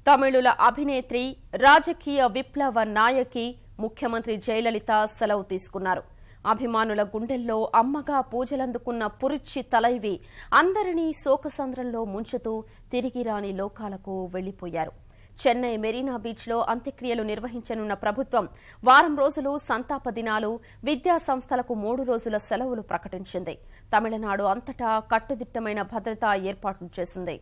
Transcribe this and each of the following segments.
తమిళుల అభినేత్రి, రాజకీయ విప్లవ నాయకి ముఖ్యమంత్రి జయలలిత సెలవు తీసుకున్నారు. అభిమానుల గుండెల్లో అమ్మగా పూజలందుకున్న పురిచ్చి తలైవి అందరినీ శోకసంద్రంలో ముంచుతూ తిరిగి రాని లోకాలకు వెళ్లిపోయారు. చెన్నై మెరీనా బీచ్లో అంత్యక్రియలు నిర్వహించనున్న ప్రభుత్వం వారం రోజులు సంతాప దినాలు, విద్యా సంస్థలకు 3 రోజుల సెలవులు ప్రకటించింది. తమిళనాడు అంతటా కట్టుదిట్టమైన భద్రతా ఏర్పాట్లు చేసింది.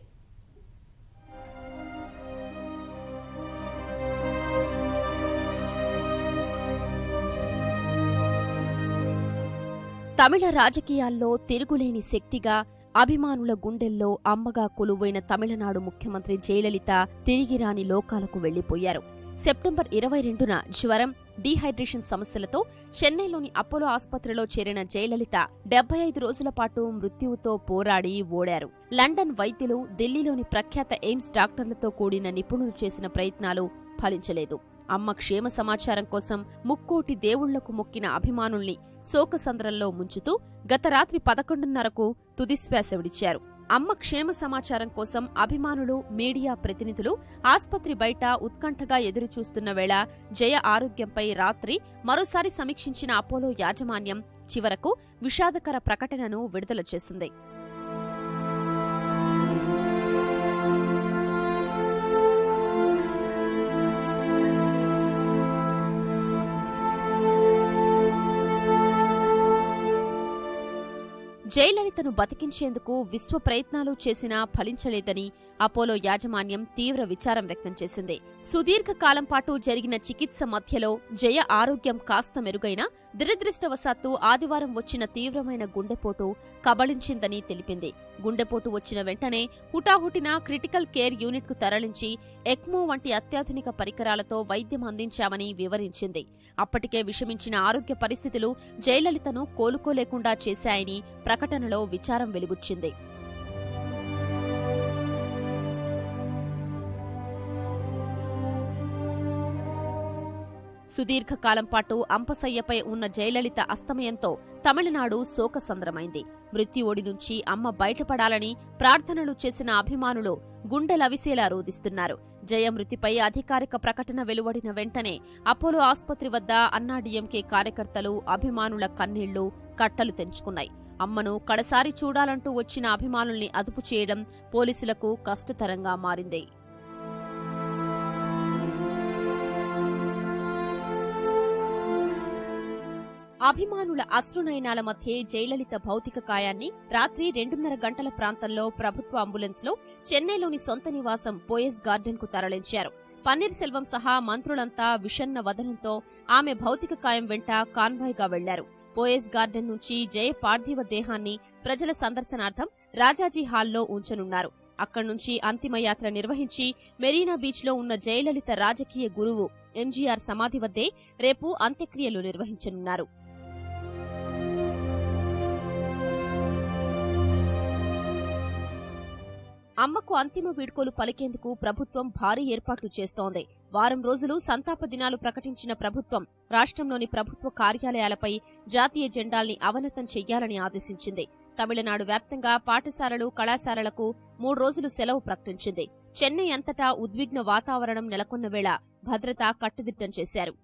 తమిళ రాజకీయాల్లో తిరుగులేని శక్తిగా, అభిమానుల గుండెల్లో అమ్మగా కొలువైన తమిళనాడు ముఖ్యమంత్రి జయలలిత తిరిగిరాని లోకాలకు వెళ్లిపోయారు. సెప్టెంబర్ 22న జ్వరం, డీహైడ్రేషన్ సమస్యలతో చెన్నైలోని అపోలో ఆసుపత్రిలో చేరిన జయలలిత 75 రోజుల పాటు మృత్యువుతో పోరాడి ఓడారు. లండన్ వైద్యులు, ఢిల్లీలోని ప్రఖ్యాత ఎయిమ్స్ డాక్టర్లతో కూడిన నిపుణులు చేసిన ప్రయత్నాలు ఫలించలేదు. అమ్మ క్షేమ సమాచారం కోసం ముక్కోటి దేవుళ్లకు మొక్కిన అభిమానుల్ని శోకసంద్రంలో ముంచుతూ గత రాత్రి 11:30కు తుదిశ్వాస విడిచారు. అమ్మ క్షేమ సమాచారం కోసం అభిమానులు, మీడియా ప్రతినిధులు ఆస్పత్రి బయట ఉత్కంఠగా ఎదురుచూస్తున్న వేళ జయ ఆరోగ్యంపై రాత్రి మరోసారి సమీక్షించిన అపోలో యాజమాన్యం చివరకు విషాదకర ప్రకటనను విడుదల చేసింది. జయలలితను బతికించేందుకు విశ్వ ప్రయత్నాలు చేసినా ఫలించలేదని అపోలో యాజమాన్యం తీవ్ర విచారం వ్యక్తం చేసింది. సుదీర్ఘకాలం పాటు జరిగిన చికిత్స మధ్యలో జయ ఆరోగ్యం కాస్త మెరుగైనా దురదృష్టవశాత్తు ఆదివారం వచ్చిన తీవ్రమైన గుండెపోటు కబళించిందని తెలిపింది. గుండెపోటు వచ్చిన వెంటనే హుటాహుటిన క్రిటికల్ కేర్ యూనిట్కు తరలించి ఎక్మో వంటి అత్యాధునిక పరికరాలతో వైద్యం అందించామని వివరించింది. అప్పటికే విషమించిన ఆరోగ్య పరిస్థితులు జయలలితను కోలుకోలేకుండా చేశాయని ప్రకటనలో విచారం వెలిబుచ్చింది. సుదీర్ఘకాలం పాటు అంపశయ్యపై ఉన్న జయలలిత అస్తమయంతో తమిళనాడు శోకసంద్రమైంది. మృత్యు ఒడి నుంచి అమ్మ బయటపడాలని ప్రార్థనలు చేసిన అభిమానులు గుండెలవిసేలా రోదిస్తున్నారు. జయ మృతిపై అధికారిక ప్రకటన వెలువడిన వెంటనే అపోలో ఆసుపత్రి వద్ద అన్నాడీఎంకే కార్యకర్తలు, అభిమానుల కన్నీళ్లు కట్టలు తెంచుకున్నాయి. అమ్మను కడసారి చూడాలంటూ వచ్చిన అభిమానుల్ని అదుపు చేయడం పోలీసులకు కష్టతరంగా మారింది. అభిమానుల అశ్రునయనాల మధ్యే జయలలిత భౌతిక కాయాన్ని రాత్రి 2:30 గంటల ప్రాంతంలో ప్రభుత్వ అంబులెన్స్లో చెన్నైలోని సొంత నివాసం పోయస్ గార్డెన్ కు తరలించారు. పన్నీర్ సెల్వం సహా మంత్రులంతా విషన్న వదనంతో ఆమె భౌతిక కాయం వెంట కాన్వాయ్గా వెళ్లారు. పోయస్ గార్డెన్ నుంచి జయ పార్థివ దేహాన్ని ప్రజల సందర్శనార్థం రాజాజీ హాల్లో ఉంచనున్నారు. అక్కడ్నుంచి అంతిమయాత్ర నిర్వహించి మెరీనా బీచ్లో ఉన్న జయలలిత రాజకీయ గురువు ఎంజీఆర్ సమాధి వద్దే రేపు అంత్యక్రియలు నిర్వహించనున్నారు. అమ్మకు అంతిమ వీడ్కోలు పలికేందుకు ప్రభుత్వం భారీ ఏర్పాట్లు చేస్తోంది. వారం రోజులు సంతాప దినాలు ప్రకటించిన ప్రభుత్వం రాష్ట్రంలోని ప్రభుత్వ కార్యాలయాలపై జాతీయ జెండాల్ని అవనతం చెయ్యాలని ఆదేశించింది. తమిళనాడు వ్యాప్తంగా పాఠశాలలు, కళాశాలలకు 3 రోజులు సెలవు ప్రకటించింది. చెన్నై అంతటా ఉద్విగ్న వాతావరణం నెలకొన్న వేళ భద్రత కట్టుదిట్టం చేశారు.